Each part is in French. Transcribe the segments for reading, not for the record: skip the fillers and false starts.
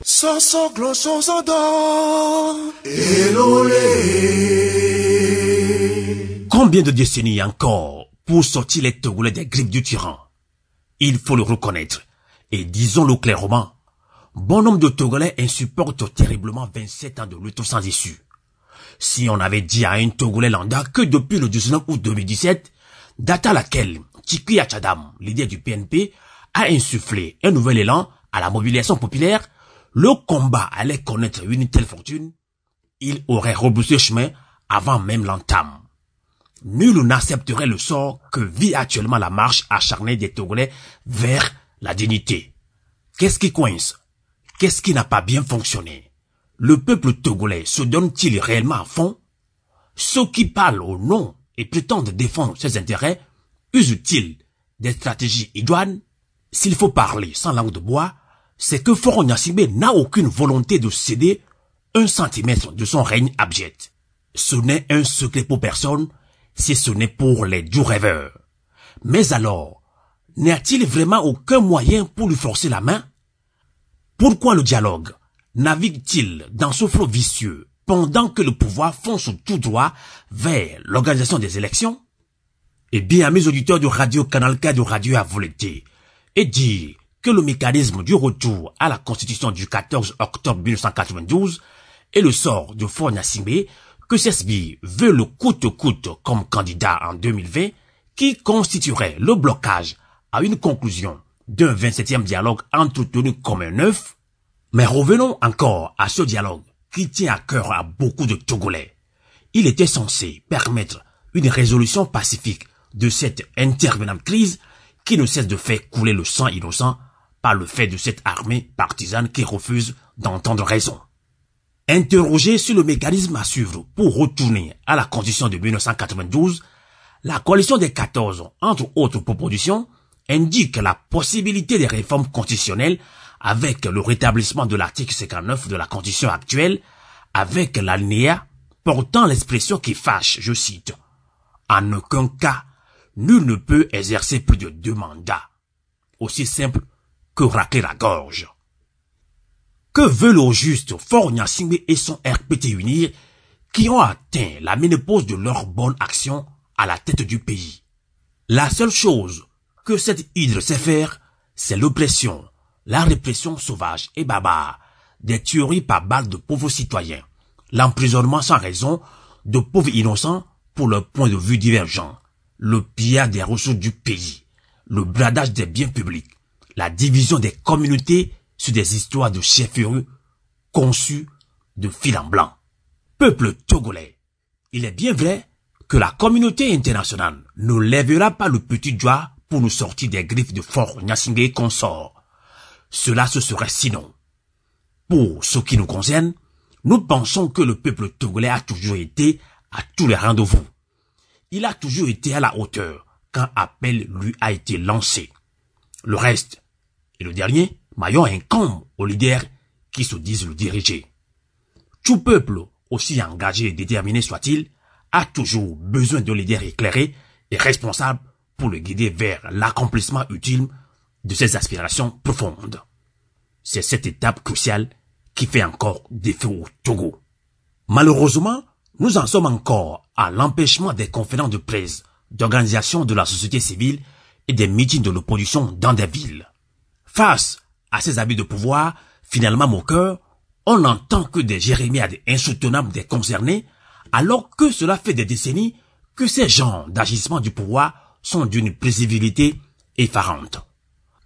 Soso gloso sodo. Elolé. Combien de décennies encore pour sortir les Togolais des griffes du tyran? Il faut le reconnaître. Et disons-le clairement, bon nombre de Togolais insupportent terriblement 27 ans de lutte sans issue. Si on avait dit à un Togolais lambda que depuis le 19 août 2017, date à laquelle Tchikwi Achadam, leader du PNP, a insufflé un nouvel élan à la mobilisation populaire, le combat allait connaître une telle fortune, il aurait rebroussé chemin avant même l'entame. Nul n'accepterait le sort que vit actuellement la marche acharnée des Togolais vers la dignité. Qu'est-ce qui coince? Qu'est-ce qui n'a pas bien fonctionné? Le peuple togolais se donne-t-il réellement à fond? Ceux qui parlent au nom et prétendent défendre ses intérêts usent-ils des stratégies idoines? S'il faut parler sans langue de bois, c'est que Faure Gnassingbé n'a aucune volonté de céder 1 centimètre de son règne abject. Ce n'est un secret pour personne, si ce n'est pour les doux rêveurs. Mais alors, n'y a-t-il vraiment aucun moyen pour lui forcer la main? Pourquoi le dialogue navigue-t-il dans ce flot vicieux pendant que le pouvoir fonce tout droit vers l'organisation des élections? Eh bien, à mes auditeurs de Radio Canal K de Radio à volonté, et dire que le mécanisme du retour à la Constitution du 14 octobre 1992 est le sort de Faure Gnassingbé que CESBI veut le coûte-coûte comme candidat en 2020 qui constituerait le blocage à une conclusion d'un 27e dialogue entretenu comme un œuf. Mais revenons encore à ce dialogue qui tient à cœur à beaucoup de Togolais. Il était censé permettre une résolution pacifique de cette interminable crise qui ne cesse de faire couler le sang innocent par le fait de cette armée partisane qui refuse d'entendre raison. Interrogé sur le mécanisme à suivre pour retourner à la Constitution de 1992, la coalition des 14, entre autres propositions, indique la possibilité des réformes constitutionnelles avec le rétablissement de l'article 59 de la Constitution actuelle, avec l'alinéa portant l'expression qui fâche, je cite, « En aucun cas, nul ne peut exercer plus de 2 mandats. » Aussi simple que racler la gorge. Que veulent au juste Faure Gnassingbé et son RPT unir qui ont atteint la ménopause de leur bonne action à la tête du pays? La seule chose que cette hydre sait faire, c'est l'oppression, la répression sauvage et barbare, des tueries par balles de pauvres citoyens, l'emprisonnement sans raison de pauvres innocents pour leur point de vue divergent, le pillage des ressources du pays, le bradage des biens publics, la division des communautés sur des histoires de chefferie conçues de fil en blanc. Peuple togolais, il est bien vrai que la communauté internationale ne lèvera pas le petit doigt pour nous sortir des griffes de Faure Gnassingbé et consorts. Cela se serait sinon. Pour ce qui nous concerne, nous pensons que le peuple togolais a toujours été à tous les rendez-vous. Il a toujours été à la hauteur quand appel lui a été lancé. Le reste, et le dernier, maillon incombe aux leaders qui se disent le diriger. Tout peuple, aussi engagé et déterminé soit-il, a toujours besoin de leaders éclairés et responsables pour le guider vers l'accomplissement utile de ses aspirations profondes. C'est cette étape cruciale qui fait encore défaut au Togo. Malheureusement, nous en sommes encore à l'empêchement des conférences de presse, d'organisations de la société civile et des meetings de l'opposition dans des villes. Face à ces abus de pouvoir, finalement moqueurs, on n'entend que des jérémiades insoutenables des concernés, alors que cela fait des décennies que ces genres d'agissements du pouvoir sont d'une prévisibilité effarante.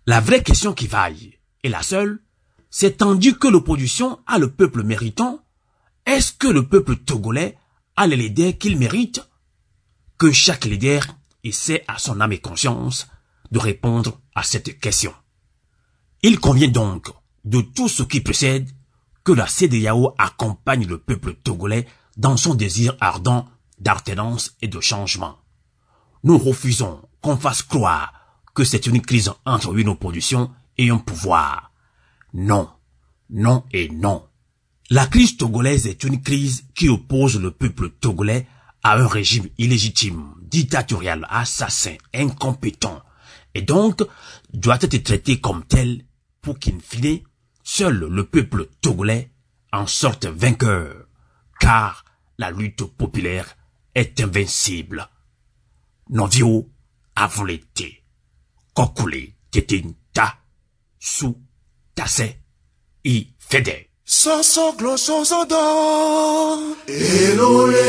La vraie question qui vaille, et la seule, c'est tandis que l'opposition a le peuple méritant, est-ce que le peuple togolais a les leaders qu'il mérite? Que chaque leader essaie à son âme et conscience de répondre à cette question. Il convient donc de tout ce qui précède que la CEDEAO accompagne le peuple togolais dans son désir ardent d'alternance et de changement. Nous refusons qu'on fasse croire que c'est une crise entre une opposition et un pouvoir. Non, non et non. La crise togolaise est une crise qui oppose le peuple togolais à un régime illégitime, dictatorial, assassin, incompétent, et donc doit être traitée comme telle pour qu'in fine, Seul le peuple togolais en sort vainqueur, car la lutte populaire est invincible. Novio avulete, kokule tetinta, su tase I fede. So gloso sodo. Elole.